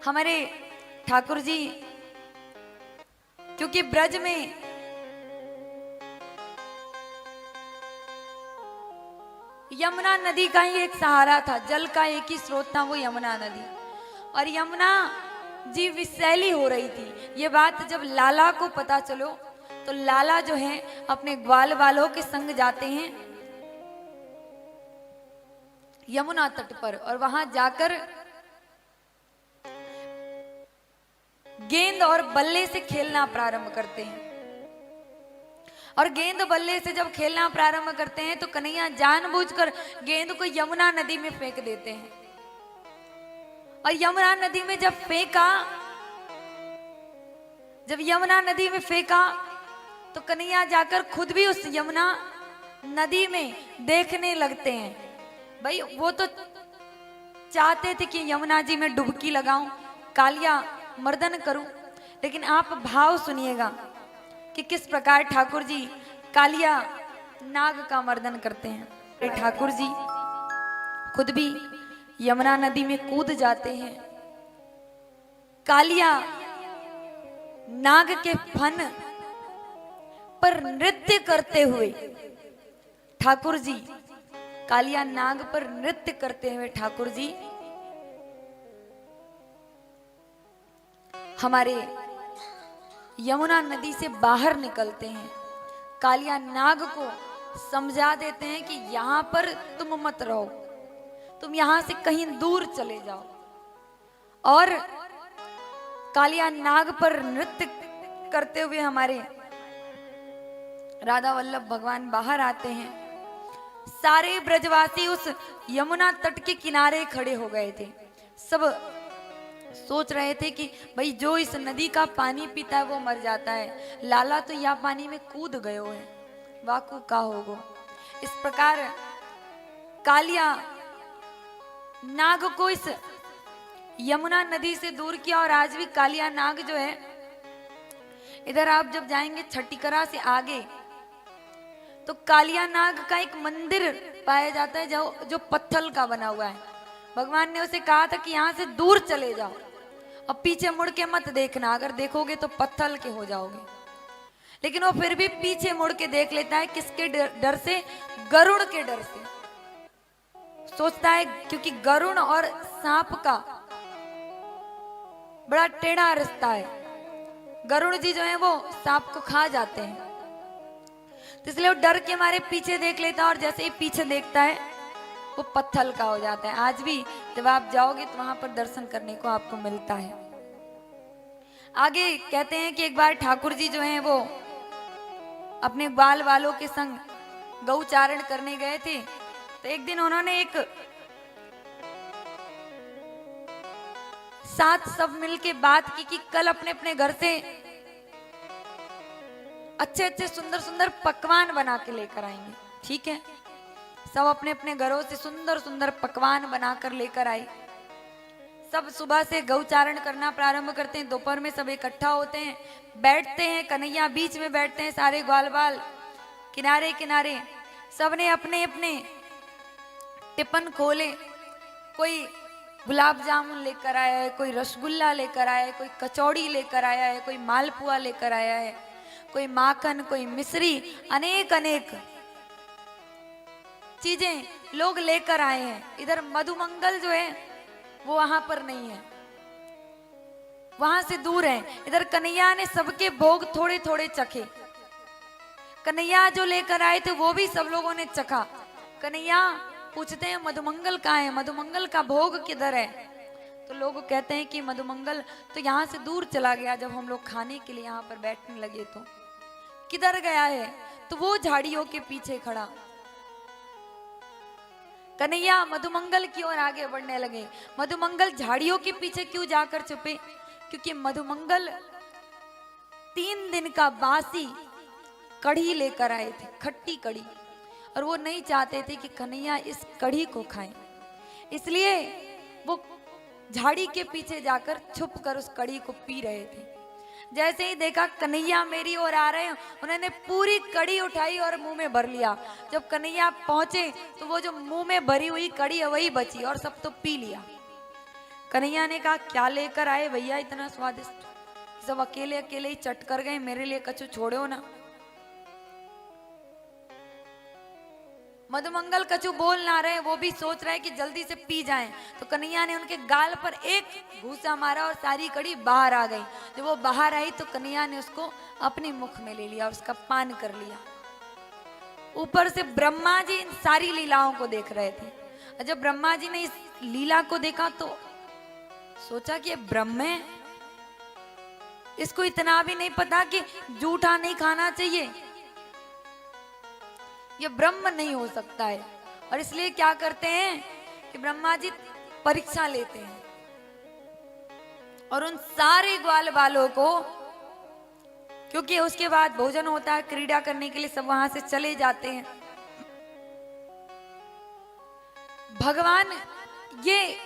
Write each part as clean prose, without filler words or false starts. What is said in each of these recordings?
हमारे ठाकुर जी क्योंकि ब्रज में यमुना नदी का ही एक सहारा था, जल का एक ही स्रोत था, वो यमुना नदी। और यमुना जी विषैली हो रही थी। ये बात जब लाला को पता चलो तो लाला जो है अपने ग्वाल वालों के संग जाते हैं यमुना तट पर, और वहां जाकर गेंद और बल्ले से खेलना प्रारंभ करते हैं। और गेंद बल्ले से जब खेलना प्रारंभ करते हैं तो कन्हैया जानबूझकर गेंद को यमुना नदी में फेंक देते हैं। और यमुना नदी में जब यमुना नदी में फेंका तो कन्हैया जाकर खुद भी उस यमुना नदी में देखने लगते हैं। भाई वो तो चाहते थे कि यमुना जी में डुबकी लगाऊं, कालिया मर्दन करूं, लेकिन आप भाव सुनिएगा कि किस प्रकार ठाकुर जी कालिया नाग का मर्दन करते हैं। ठाकुर जी खुद भी यमुना नदी में कूद जाते हैं। कालिया नाग के फन पर नृत्य करते हुए ठाकुर जी, कालिया नाग पर नृत्य करते हुए ठाकुर जी हमारे यमुना नदी से बाहर निकलते हैं। कालिया नाग को समझा देते हैं कि यहां पर तुम मत रहो, तुम यहां से कहीं दूर चले जाओ। और कालिया नाग पर नृत्य करते हुए हमारे राधा वल्लभ भगवान बाहर आते हैं। सारे ब्रजवासी उस यमुना तट के किनारे खड़े हो गए थे। सब सोच रहे थे कि भाई जो इस नदी का पानी पीता है वो मर जाता है, लाला तो यह पानी में कूद गयो है, वाकू का होगो। इस प्रकार कालिया नाग को इस यमुना नदी से दूर किया। और आज भी कालिया नाग जो है, इधर आप जब जाएंगे छठीकरा से आगे तो कालिया नाग का एक मंदिर पाया जाता है जो पत्थर का बना हुआ है। भगवान ने उसे कहा था कि यहां से दूर चले जाओ और पीछे मुड़ के मत देखना, अगर देखोगे तो पत्थर के हो जाओगे। लेकिन वो फिर भी पीछे मुड़ के देख लेता है। किसके डर से? गरुड़ के डर से। सोचता है क्योंकि गरुड़ और सांप का बड़ा टेढ़ा रास्ता है, गरुड़ जी जो है वो सांप को खा जाते हैं, तो इसलिए वो डर के मारे पीछे देख लेता है। और जैसे ही पीछे देखता है वो पत्थर का हो जाता है। आज भी जब आप जाओगे तो वहां पर दर्शन करने को आपको मिलता है। आगे कहते हैं कि एक बार ठाकुर जी जो हैं वो अपने ग्वाल वालों के संग गौचारण करने गए थे। तो एक दिन उन्होंने एक साथ सब मिलके बात की कि कल अपने अपने घर से अच्छे अच्छे सुंदर सुंदर पकवान बना के लेकर आएंगे। ठीक है, सब अपने अपने घरों से सुंदर सुंदर पकवान बनाकर लेकर आए। सब सुबह से गौचारण करना प्रारंभ करते हैं। दोपहर में सब इकट्ठा होते हैं, बैठते हैं, कन्हैया बीच में बैठते हैं, सारे ग्वाल बाल किनारे किनारे। सबने अपने अपने टिफिन खोले। कोई गुलाब जामुन लेकर आया है, कोई रसगुल्ला लेकर आया है, कोई कचौड़ी लेकर आया है, कोई मालपुआ लेकर आया है, कोई माखन, कोई मिश्री, अनेक अनेक चीजें लोग लेकर आए हैं। इधर मधुमंगल जो है वो वहां पर नहीं है, वहां से दूर है। इधर कन्हैया ने सबके भोग थोड़े थोड़े चखे। कन्हैया जो लेकर आए थे वो भी सब लोगों ने चखा। कन्हैया पूछते हैं मधुमंगल कहाँ है, मधुमंगल का भोग किधर है? तो लोग कहते हैं कि मधुमंगल तो यहाँ से दूर चला गया। जब हम लोग खाने के लिए यहाँ पर बैठने लगे तो किधर गया है? तो वो झाड़ियों के पीछे खड़ा। कन्हैया मधुमंगल की ओर आगे बढ़ने लगे। मधुमंगल झाड़ियों के पीछे क्यों जाकर छुपे? क्योंकि मधुमंगल 3 दिन का बासी कढ़ी लेकर आए थे, खट्टी कढ़ी, और वो नहीं चाहते थे कि कन्हैया इस कढ़ी को खाएं। इसलिए वो झाड़ी के पीछे जाकर छुप कर उस कढ़ी को पी रहे थे। जैसे ही देखा कन्हैया मेरी ओर आ रहे हैं, उन्होंने पूरी कढ़ी उठाई और मुंह में भर लिया। जब कन्हैया पहुंचे तो वो जो मुंह में भरी हुई कढ़ी है वही बची और सब तो पी लिया। कन्हैया ने कहा क्या लेकर आए भैया इतना स्वादिष्ट, सब अकेले अकेले ही चट कर गए, मेरे लिए कछु छोड़ो ना। मधुमंगल कछु बोल ना रहे, वो भी सोच रहे कि जल्दी से पी जाएं। तो कन्हैया ने उनके गाल पर एक घूसा मारा और सारी कड़ी बाहर आ गई। जब वो बाहर आई तो कन्हैया ने उसको अपने मुख में ले लिया और उसका पान कर लिया। ऊपर से ब्रह्मा जी इन सारी लीलाओं को देख रहे थे। और जब ब्रह्मा जी ने इस लीला को देखा तो सोचा कि ये ब्रह्म है, इसको इतना भी नहीं पता कि जूठा नहीं खाना चाहिए, ये ब्रह्म नहीं हो सकता है। और इसलिए क्या करते हैं कि ब्रह्मा जी परीक्षा लेते हैं और उन सारे ग्वाल बालों को, क्योंकि उसके बाद भोजन होता है, क्रीड़ा करने के लिए सब वहां से चले जाते हैं। भगवान ये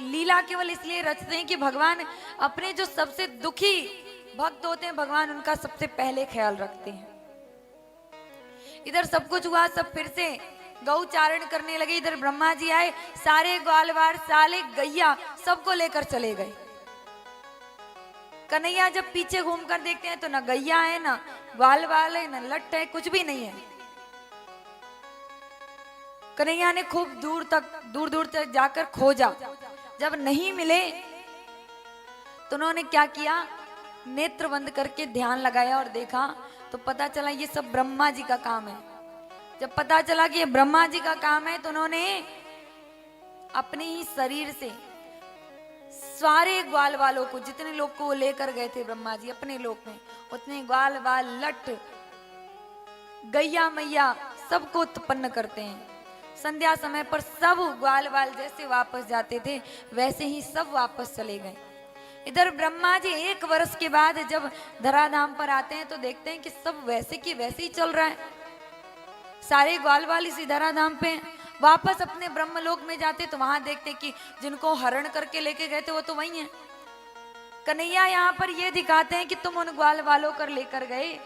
लीला केवल इसलिए रचते हैं कि भगवान अपने जो सबसे दुखी भक्त होते हैं, भगवान उनका सबसे पहले ख्याल रखते हैं। इधर सब कुछ हुआ, सब फिर से गौ चारण करने लगे। इधर ब्रह्मा जी आए, सारे ग्वालवाल साले गैया सबको लेकर चले गए। कन्हैया जब पीछे घूमकर देखते हैं तो ना गैया है, ना ग्वालवाल है, ना लट है, कुछ भी नहीं है। कन्हैया ने खूब दूर दूर तक जाकर खोजा, जब नहीं मिले तो उन्होंने क्या किया, नेत्र बंद करके ध्यान लगाया और देखा तो पता चला ये सब ब्रह्मा जी का काम है। जब पता चला कि ये ब्रह्मा जी का काम है तो उन्होंने अपने ही शरीर से सारे ग्वाल वालों को, जितने लोग को वो लेकर गए थे ब्रह्मा जी अपने लोक में, उतने ग्वाल वाल लट गैया मैया सबको उत्पन्न करते हैं। संध्या समय पर सब ग्वाल वाल जैसे वापस जाते थे वैसे ही सब वापस चले गए। इधर ब्रह्मा जी 1 वर्ष के बाद जब धराधाम पर आते हैं तो देखते हैं कि सब वैसे की वैसे ही चल रहा है। सारे ग्वाल वाल इसी धराधाम पे वापस अपने ब्रह्मलोक में जाते तो वहां देखते कि जिनको हरण करके लेके गए थे वो तो वही हैं। कन्हैया यहाँ पर ये दिखाते हैं कि तुम उन ग्वाल वालों कर लेकर गए,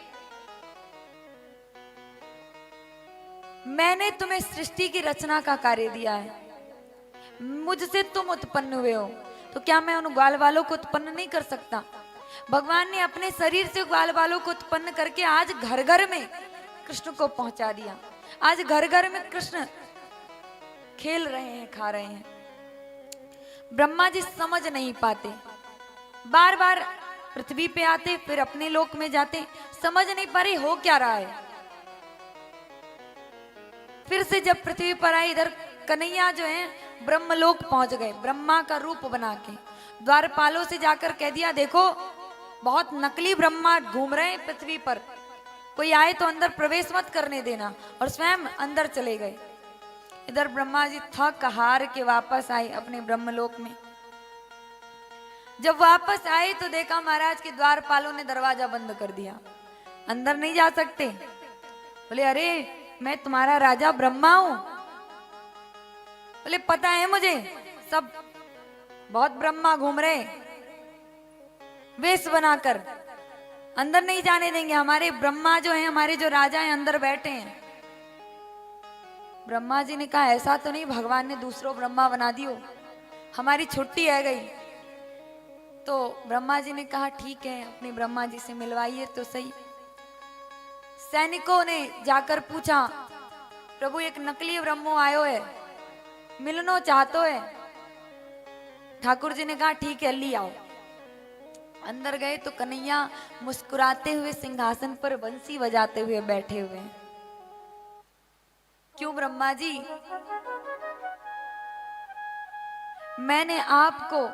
मैंने तुम्हें सृष्टि की रचना का कार्य दिया है, मुझसे तुम उत्पन्न हुए हो, तो क्या मैं उन ग्वाल वालों को उत्पन्न नहीं कर सकता? भगवान ने अपने शरीर से ग्वाल वालों को उत्पन्न करके आज घर घर में कृष्ण को पहुंचा दिया। आज घर घर में कृष्ण खेल रहे हैं, खा रहे हैं। ब्रह्मा जी समझ नहीं पाते, बार बार पृथ्वी पे आते फिर अपने लोक में जाते, समझ नहीं पा रहे हो क्या रहा है। फिर से जब पृथ्वी पर आए, इधर कन्हैया जो है ब्रह्मलोक पहुंच गए, ब्रह्मा का रूप बना के द्वारपालों से जाकर कह दिया देखो बहुत नकली ब्रह्मा घूम रहे हैं पृथ्वी पर, कोई आए तो अंदर प्रवेश मत करने देना, और स्वयं अंदर चले गए। इधर ब्रह्मा जी थक हार के वापस आए अपने ब्रह्मलोक में। जब वापस आए तो देखा महाराज के द्वारपालों ने दरवाजा बंद कर दिया, अंदर नहीं जा सकते। बोले अरे मैं तुम्हारा राजा ब्रह्मा हूं। बोले पता है मुझे, सब बहुत ब्रह्मा घूम रहे वेश बनाकर, अंदर नहीं जाने देंगे, हमारे ब्रह्मा जो है, हमारे जो राजा हैं अंदर बैठे हैं। ब्रह्मा जी ने कहा ऐसा तो नहीं भगवान ने दूसरों ब्रह्मा बना दियो, हमारी छुट्टी है गई। तो ब्रह्मा जी ने कहा ठीक है, अपने ब्रह्मा जी से मिलवाइए तो सही। सैनिकों ने जाकर पूछा प्रभु एक नकली ब्रह्मो आयो है, मिलनो चाहतो है। ठाकुर जी ने कहा ठीक है ली आओ। अंदर गए तो कन्हैया मुस्कुराते हुए सिंहासन पर बंसी बजाते हुए बैठे हुए हैं। क्यों ब्रह्मा जी, मैंने आपको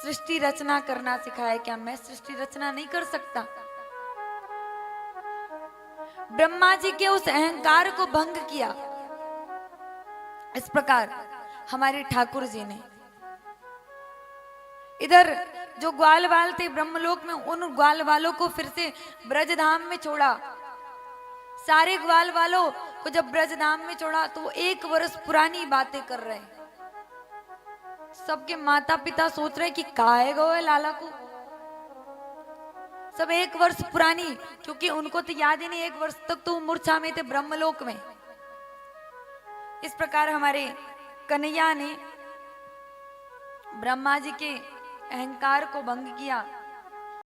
सृष्टि रचना करना सिखाया, क्या मैं सृष्टि रचना नहीं कर सकता? ब्रह्मा जी के उस अहंकार को भंग किया इस प्रकार हमारे ठाकुर जी ने। इधर जो ग्वाल वाल थे ब्रह्मलोक में, उन ग्वाल वालों को फिर से ब्रजधाम में छोड़ा। सारे ग्वाल वालों को जब ब्रजधाम में छोड़ा तो वो 1 वर्ष पुरानी बातें कर रहे हैं। सबके माता पिता सोच रहे कि काहे गो है लाला को, सब 1 वर्ष पुरानी, क्योंकि उनको तो याद ही नहीं, 1 वर्ष तक तो मूर्छा में थे ब्रह्मलोक में। इस प्रकार हमारे कन्हैया ने ब्रह्मा जी के अहंकार को भंग किया